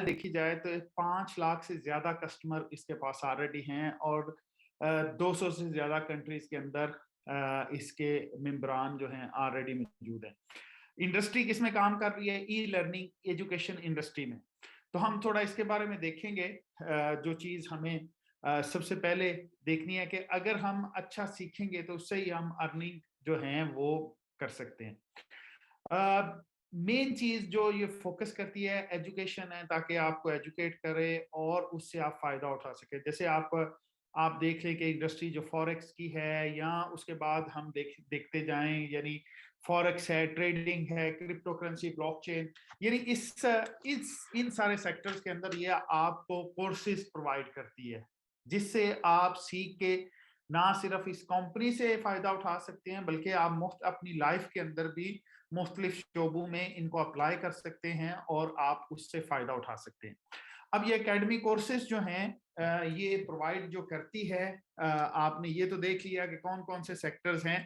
देखी जाए तो 5 लाख से ज्यादा कस्टमर इसके पास ऑलरेडी हैं और 200 से ज्यादा कंट्रीज के अंदर इसके मेंबरान जो हैं ऑलरेडी मौजूद हैं। इंडस्ट्री किसमें काम कर रही है? ई लर्निंग एजुकेशन इंडस्ट्री में। तो हम थोड़ा इसके बारे में देखेंगे। जो चीज हमें सबसे पहले देखनी है कि अगर हम अच्छा सीखेंगे तो उससे ही हम अर्निंग जो है वो कर सकते हैं। मेन चीज जो ये फोकस करती है एजुकेशन है, ताकि आपको एजुकेट करे और उससे आप फायदा उठा सके। जैसे आप देख लें कि इंडस्ट्री जो फॉरेक्स की है, या उसके बाद हम देखते जाएं, यानी फॉरेक्स है, ट्रेडिंग है, क्रिप्टो करेंसी, ब्लॉकचेन, यानी इस इन सारे सेक्टर्स के अंदर ये आपको कोर्सेज प्रोवाइड करती है, जिससे आप सीख के ना सिर्फ इस कंपनी से फायदा उठा सकते हैं, बल्कि आप मुफ्त अपनी लाइफ के अंदर भी मुख्तलिफ शोबों में इनको अप्लाई कर सकते हैं और आप उससे फायदा उठा सकते हैं। अब ये एकेडमी कोर्सेज जो हैं ये प्रोवाइड जो करती है, आपने ये तो देख लिया कि कौन कौन से सेक्टर्स हैं।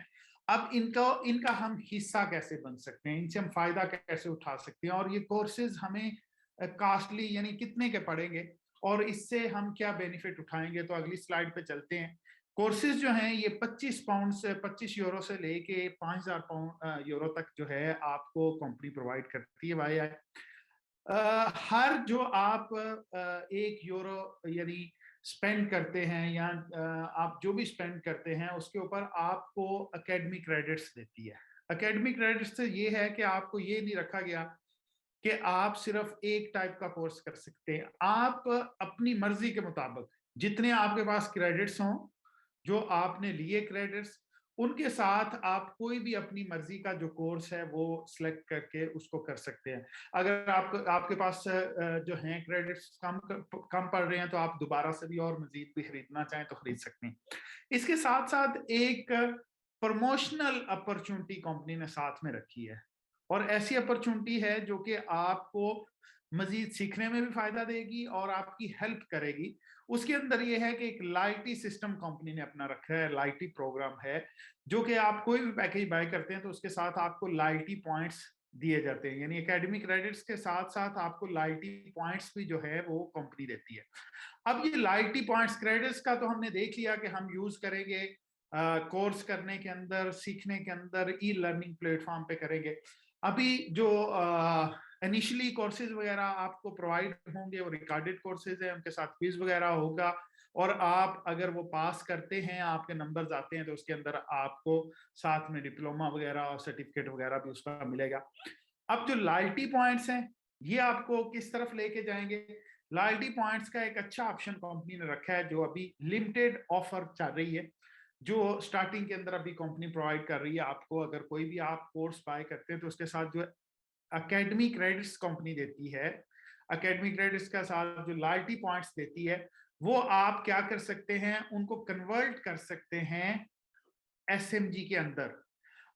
अब इनका हम हिस्सा कैसे बन सकते हैं, इनसे हम फायदा कैसे उठा सकते हैं, और ये कोर्सेज हमें कॉस्टली यानी कितने के पड़ेंगे और इससे हम क्या बेनिफिट उठाएंगे। तो अगली स्लाइड पे चलते हैं। कोर्सेज जो हैं ये 25 पाउंड से 25 यूरो से लेके 5000 पाउंड यूरो तक जो है आपको कंपनी प्रोवाइड करती है भाई। हर जो आप 1 यूरो यानी स्पेंड करते हैं, या आप जो भी स्पेंड करते हैं उसके ऊपर आपको एकेडमी क्रेडिट्स देती है। एकेडमी क्रेडिट्स से ये है कि आपको ये नहीं रखा गया कि आप सिर्फ एक टाइप का कोर्स कर सकते हैं। आप अपनी मर्जी के मुताबिक जितने आपके पास क्रेडिट्स हों, जो आपने लिए क्रेडिट्स, उनके साथ आप कोई भी अपनी मर्जी का जो कोर्स है वो सिलेक्ट करके उसको कर सकते हैं। अगर आपके पास जो हैं क्रेडिट्स कम पड़ रहे हैं, तो आप दोबारा से भी और मजीद भी खरीदना चाहें तो खरीद सकते हैं। इसके साथ साथ एक प्रमोशनल अपॉर्चुनिटी कंपनी ने साथ में रखी है, और ऐसी अपॉर्चुनिटी है जो कि आपको मजीद सीखने में भी फायदा देगी और आपकी हेल्प करेगी। उसके अंदर ये है कि एक लाइटी सिस्टम कंपनी ने अपना रखा है, लाइटी प्रोग्राम है, जो कि आप कोई भी पैकेज बाय करते हैं तो उसके साथ आपको लाइटी पॉइंट्स दिए जाते हैं। यानी एकेडमिक क्रेडिट्स के साथ साथ आपको लाइटी पॉइंट्स भी जो है वो कंपनी देती है। अब ये लाइटी पॉइंट्स क्रेडिट्स का तो हमने देख लिया कि हम यूज करेंगे कोर्स करने के अंदर, सीखने के अंदर, ई लर्निंग प्लेटफॉर्म पे करेंगे। अभी जो इनिशियली कोर्सेज वगैरह आपको प्रोवाइड होंगे वो रिकॉर्डेड कोर्सेज है, उनके साथ क्विज वगैरह होगा, और आप अगर वो पास करते हैं, आपके नंबर्स आते हैं, तो उसके अंदर आपको साथ में डिप्लोमा वगैरह और सर्टिफिकेट वगैरह भी उसका मिलेगा। अब जो लॉयल्टी पॉइंट्स हैं, ये आपको किस तरफ लेके जाएंगे? लॉयल्टी पॉइंट्स का एक अच्छा ऑप्शन कंपनी ने रखा है, जो अभी लिमिटेड ऑफर चल रही है, जो स्टार्टिंग के अंदर अभी कंपनी प्रोवाइड कर रही है आपको। अगर कोई भी आप कोर्स बाय करते हैं तो उसके साथ जो एकेडमी क्रेडिट्स कंपनी देती है, एकेडमी क्रेडिट्स का साथ जो लॉयल्टी पॉइंट्स देती है, वो आप क्या कर सकते हैं, उनको कन्वर्ट कर सकते हैं एसएमजी के अंदर,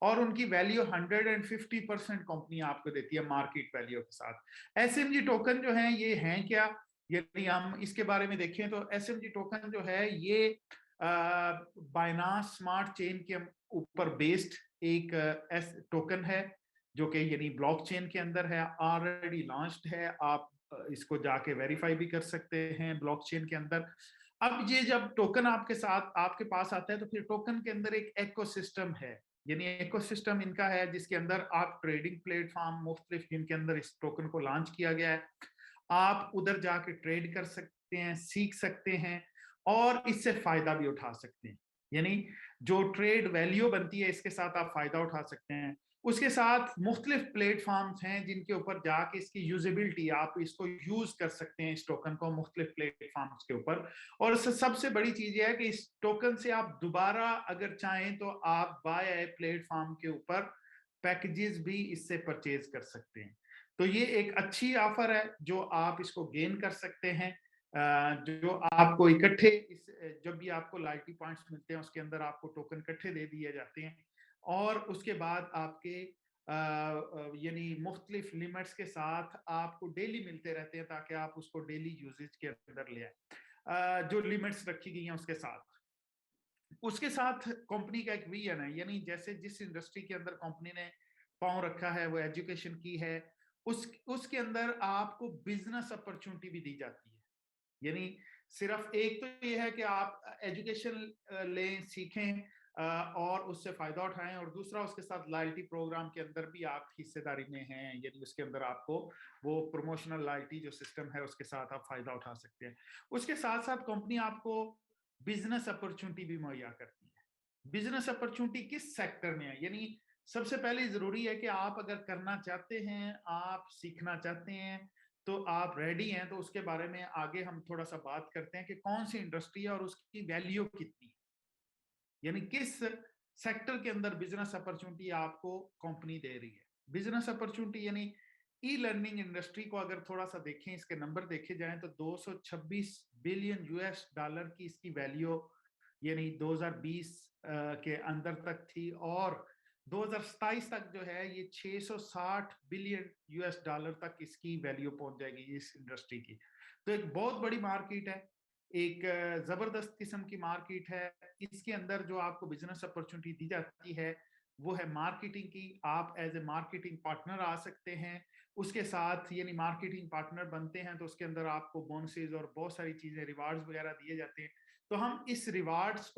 और उनकी वैल्यू 150% कंपनी आपको देती है मार्केट वैल्यू के साथ। एसएमजी टोकन जो है ये हैं क्या, यदि हम इसके बारे में देखें तो एसएमजी टोकन जो है ये बाइनांस स्मार्ट चेन के ऊपर बेस्ड एक टोकन है, जो कि यानी ब्लॉकचेन के अंदर है, ऑलरेडी लॉन्च्ड है। आप इसको जाके वेरीफाई भी कर सकते हैं ब्लॉकचेन के अंदर। अब ये जब टोकन आपके साथ आपके पास आता है, तो फिर टोकन के अंदर एक इकोसिस्टम है, यानी इकोसिस्टम इनका है, जिसके अंदर आप ट्रेडिंग प्लेटफॉर्म मुख्तलिफ जिनके अंदर इस टोकन को लॉन्च किया गया है, आप उधर जाके ट्रेड कर सकते हैं, सीख सकते हैं और इससे फायदा भी उठा सकते हैं। यानी जो ट्रेड वैल्यू बनती है, इसके साथ आप फायदा उठा सकते हैं। उसके साथ मुख्तलिफ प्लेटफॉर्म्स हैं जिनके ऊपर जाके इसकी यूजेबिलिटी, आप इसको यूज कर सकते हैं इस टोकन को मुख्तलिफ प्लेटफॉर्म्स के ऊपर। और सबसे बड़ी चीज यह है कि इस टोकन से आप दोबारा अगर चाहें तो आप बाय ए प्लेटफॉर्म के ऊपर पैकेजेस भी इससे परचेज कर सकते हैं। तो ये एक अच्छी ऑफर है जो आप इसको गेन कर सकते हैं। जो आपको इकट्ठे जब भी आपको लॉयल्टी पॉइंट्स मिलते हैं, उसके अंदर आपको टोकन इकट्ठे दे दिए जाते हैं, और उसके बाद आपके यानी मुख्तलिफ लिमिट्स के साथ आपको डेली मिलते रहते हैं, ताकि आप उसको डेली यूजेज के अंदर ले आए, जो लिमिट्स रखी गई हैं उसके साथ। उसके साथ कंपनी का एक विजन है, यानी जैसे जिस इंडस्ट्री के अंदर कंपनी ने पांव रखा है वो एजुकेशन की है, उसके अंदर आपको बिजनेस अपॉर्चुनिटी भी दी जाती है। यानी सिर्फ एक तो ये है कि आप एजुकेशन लें, सीखें और उससे फायदा उठाएं, और दूसरा उसके साथ लॉयल्टी प्रोग्राम के अंदर भी आप हिस्सेदारी में हैं, यानी उसके अंदर आपको वो प्रमोशनल लॉयल्टी जो सिस्टम है उसके साथ आप फायदा उठा सकते हैं। उसके साथ साथ कंपनी आपको बिजनेस अपॉर्चुनिटी भी मुहैया करती है। बिजनेस अपॉर्चुनिटी किस सेक्टर में है, यानी सबसे पहले जरूरी है कि आप अगर करना चाहते हैं, आप सीखना चाहते हैं, तो आप रेडी हैं, तो उसके बारे में आगे हम थोड़ा सा बात करते हैं कि कौन सी इंडस्ट्री है और उसकी वैल्यू कितनी है, यानी किस सेक्टर के अंदर बिजनेस अपॉर्चुनिटी आपको कंपनी दे रही है। बिजनेस अपॉर्चुनिटी यानी ई लर्निंग इंडस्ट्री को अगर थोड़ा सा देखें, इसके नंबर देखे जाएं तो 226 बिलियन यूएस डॉलर की इसकी वैल्यू यानी 2020 के अंदर तक थी, और 2027 तक जो है ये 660 बिलियन यूएस डॉलर तक इसकी वैल्यू पहुंच जाएगी इस इंडस्ट्री की। तो एक बहुत बड़ी मार्केट है, एक जबरदस्त किस्म की मार्केट है। इसके अंदर जो आपको बिजनेस अपॉर्चुनिटी दी जाती है वो है मार्केटिंग की। आप एज ए मार्केटिंग पार्टनर आ सकते हैं, उसके साथ यानी मार्केटिंग पार्टनर बनते हैं तो उसके अंदर आपको बोनसेस और बहुत सारी चीजें, रिवार्ड्स वगैरह दिए जाते हैं। तो हम इस इन रिवार्ड्स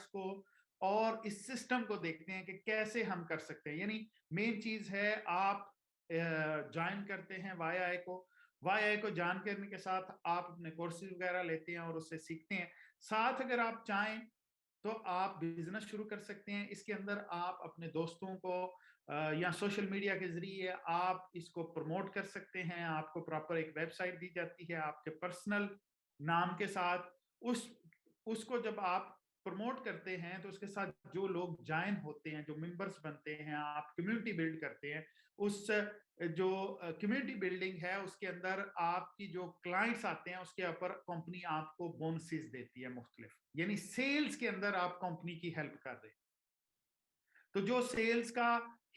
को और इस सिस्टम को देखते हैं कि कैसे हम कर सकते हैं। यानी मेन चीज है आप ज्वाइन करते हैं वाई को ज्वाइन करने के साथ आप अपने कोर्सेज वगैरह लेते हैं और उससे सीखते हैं। साथ अगर आप चाहें तो आप बिजनेस शुरू कर सकते हैं। इसके अंदर आप अपने दोस्तों को या सोशल मीडिया के जरिए आप इसको प्रमोट कर सकते हैं। आपको प्रॉपर एक वेबसाइट दी जाती है आपके पर्सनल नाम के साथ। उस उसको जब आप प्रमोट करते हैं तो उसके साथ जो लोग ज्वाइन होते हैं, जो मेंबर्स बनते हैं, आप कम्युनिटी बिल्ड करते हैं। उस जो कम्युनिटी बिल्डिंग है उसके अंदर आपकी जो क्लाइंट्स आते हैं उसके ऊपर कंपनी आपको बोनसेस देती है मुख्तलिफ, यानी सेल्स के अंदर आप कंपनी की हेल्प कर रहे हैं। तो जो सेल्स का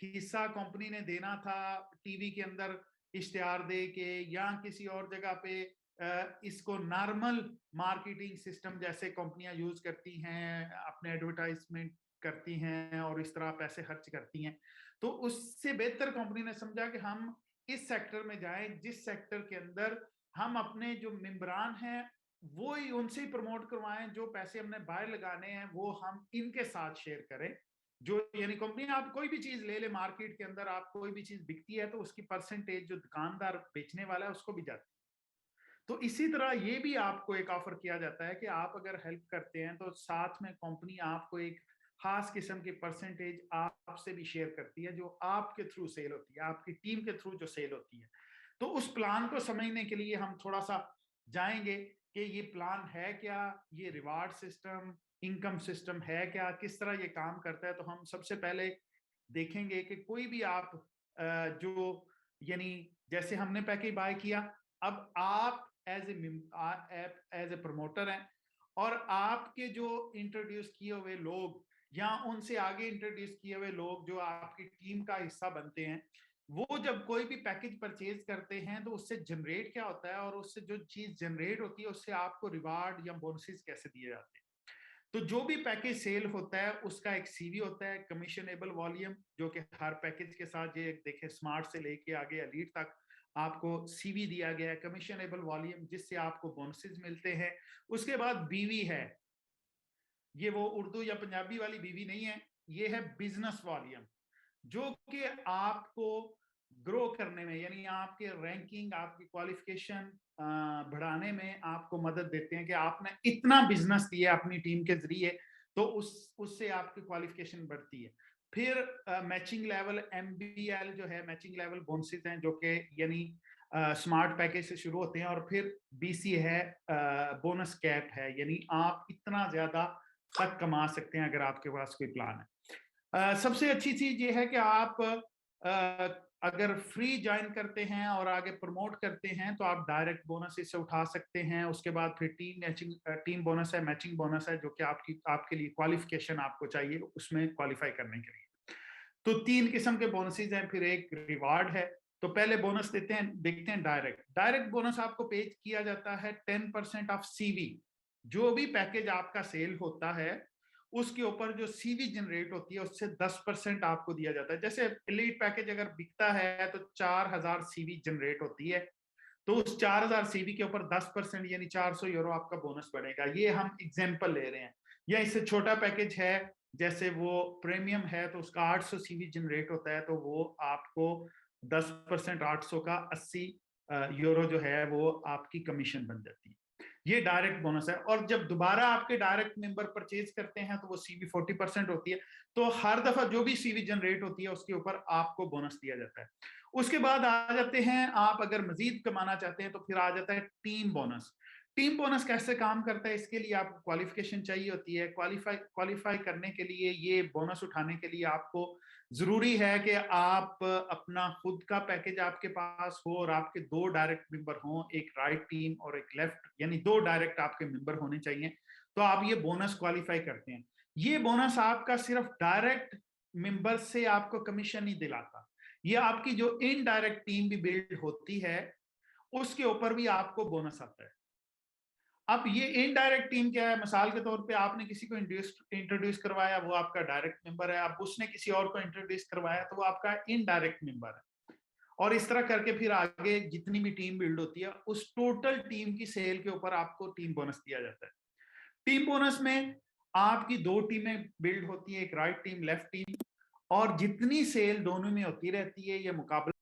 हिस्सा कंपनी ने देना था टीवी के अंदर इश्तिहार दे के या किसी और जगह पे, इसको नॉर्मल मार्केटिंग सिस्टम जैसे कंपनियां यूज करती हैं, अपने एडवर्टाइजमेंट करती हैं और इस तरह पैसे खर्च करती हैं, तो उससे बेहतर कंपनी ने समझा कि हम इस सेक्टर में जाएं जिस सेक्टर के अंदर हम अपने जो मेंबरान हैं वो ही उनसे ही प्रमोट करवाएं, जो पैसे हमने बाहर लगाने हैं वो हम इनके साथ शेयर करें। जो यानी कंपनी, आप कोई भी चीज ले ले मार्केट के अंदर, आप कोई भी चीज बिकती है तो उसकी परसेंटेज जो दुकानदार बेचने वाला है उसको भी जाती है। तो इसी तरह ये भी आपको एक ऑफर किया जाता है कि आप अगर हेल्प करते हैं तो साथ में कंपनी आपको एक खास किस्म की परसेंटेज आपसे भी शेयर करती है, जो आपके थ्रू सेल होती है, आपकी टीम के थ्रू जो सेल होती है। तो उस प्लान को समझने के लिए हम थोड़ा सा जाएंगे कि ये प्लान है क्या, ये रिवार्ड सिस्टम, इनकम सिस्टम है क्या, किस तरह ये काम करता है। तो हम सबसे पहले देखेंगे कि कोई भी आप जो यानी जैसे हमने पैकेज बाय किया, अब आप एज ए प्रमोटर हैं और आपके जो इंट्रोड्यूस किए हुए लोग या उनसे आगे इंट्रोड्यूस किए हुए लोग जो आपकी टीम का हिस्सा बनते हैं, वो जब कोई भी पैकेज परचेज करते हैं तो उससे जनरेट क्या होता है और उससे जो चीज जनरेट होती है उससे आपको रिवार्ड या बोनसेस कैसे दिए जाते हैं। तो जो भी पैकेज सेल होता है उसका एक सीवी होता है, कमीशनेबल वॉल्यूम, जो कि हर पैकेज के साथ ये देखें स्मार्ट से लेके आगे एलीट तक आपको सीवी दिया गया है, कमीशनेबल वॉल्यूम, जिससे आपको बोनसेस मिलते हैं। उसके बाद बीवी है, ये वो उर्दू या पंजाबी वाली बीवी नहीं है, ये है बिजनेस वॉल्यूम, जो कि आपको ग्रो करने में यानी आपके रैंकिंग, आपकी क्वालिफिकेशन बढ़ाने में आपको मदद देते हैं कि आपने इतना बिजनेस दिया अपनी टीम के जरिए, तो उससे आपकी क्वालिफिकेशन बढ़ती है। फिर मैचिंग लेवल एमबीएल जो है, मैचिंग लेवल बोनसेस हैं जो कि यानी स्मार्ट पैकेज से शुरू होते हैं, और फिर बीसी है, बोनस कैप है, यानी आप इतना ज्यादा तक कमा सकते हैं अगर आपके पास कोई प्लान है। सबसे अच्छी चीज ये है कि आप अगर फ्री ज्वाइन करते हैं और आगे प्रमोट करते हैं तो आप डायरेक्ट बोनस इससे उठा सकते हैं। उसके बाद फिर टीम बोनस है, मैचिंग बोनस है, जो कि आपके लिए क्वालिफिकेशन आपको चाहिए उसमें क्वालिफाई करने के लिए। तो 3 किस्म के बोनसेस हैं, फिर एक रिवार्ड है। तो पहले बोनस देखते हैं डायरेक्ट बोनस आपको पेज किया जाता है 10% ऑफ सीवी। जो भी पैकेज आपका सेल होता है उसके ऊपर जो सीवी जनरेट होती है उससे 10% आपको दिया जाता है। जैसे एलीट पैकेज अगर बिकता है तो 4000 सीवी जनरेट होती है, तो उस 4000 सीवी के ऊपर 10% यानी 400 यूरो आपका बोनस बढ़ेगा। ये हम एग्जाम्पल ले रहे हैं। या इससे छोटा पैकेज है, जैसे वो प्रीमियम है तो उसका 800 सीवी जनरेट होता है, तो वो आपको 10% 800 का 80 यूरो जो है वो आपकी कमीशन बन जाती है। ये डायरेक्ट बोनस है। और जब दोबारा आपके डायरेक्ट मेंबर परचेज करते हैं तो वो सीवी 40% होती है। तो हर दफा जो भी सीवी जनरेट होती है उसके ऊपर आपको बोनस दिया जाता है। उसके बाद आ जाते हैं, आप अगर मजीद कमाना चाहते हैं तो फिर आ जाता है टीम बोनस। टीम बोनस कैसे काम करता है, इसके लिए आपको क्वालिफिकेशन चाहिए होती है। क्वालिफाई करने के लिए, ये बोनस उठाने के लिए आपको जरूरी है कि आप अपना खुद का पैकेज आपके पास हो और आपके 2 डायरेक्ट मेंबर हों, एक राइट टीम और एक लेफ्ट, यानी 2 डायरेक्ट आपके मेंबर होने चाहिए, तो आप ये बोनस क्वालिफाई करते हैं। ये बोनस आपका सिर्फ डायरेक्ट मेंबर से आपको कमीशन नहीं दिलाता, ये आपकी जो इनडायरेक्ट टीम भी बिल्ड होती है उसके ऊपर भी आपको बोनस आता है। अब ये इनडायरेक्ट टीम क्या है, मिसाल के तौर पे आपने किसी को इंट्रोड्यूस करवाया, वो आपका डायरेक्ट मेंबर है। अब उसने किसी और को इंट्रोड्यूस करवाया तो वो आपका इनडायरेक्ट मेंबर है। और इस तरह करके फिर आगे जितनी भी टीम बिल्ड होती है उस टोटल टीम की सेल के ऊपर आपको टीम बोनस दिया जाता है। टीम बोनस में आपकी 2 टीमें बिल्ड होती है, एक राइट टीम लेफ्ट टीम, और जितनी सेल दोनों में होती रहती है ये मुकाबला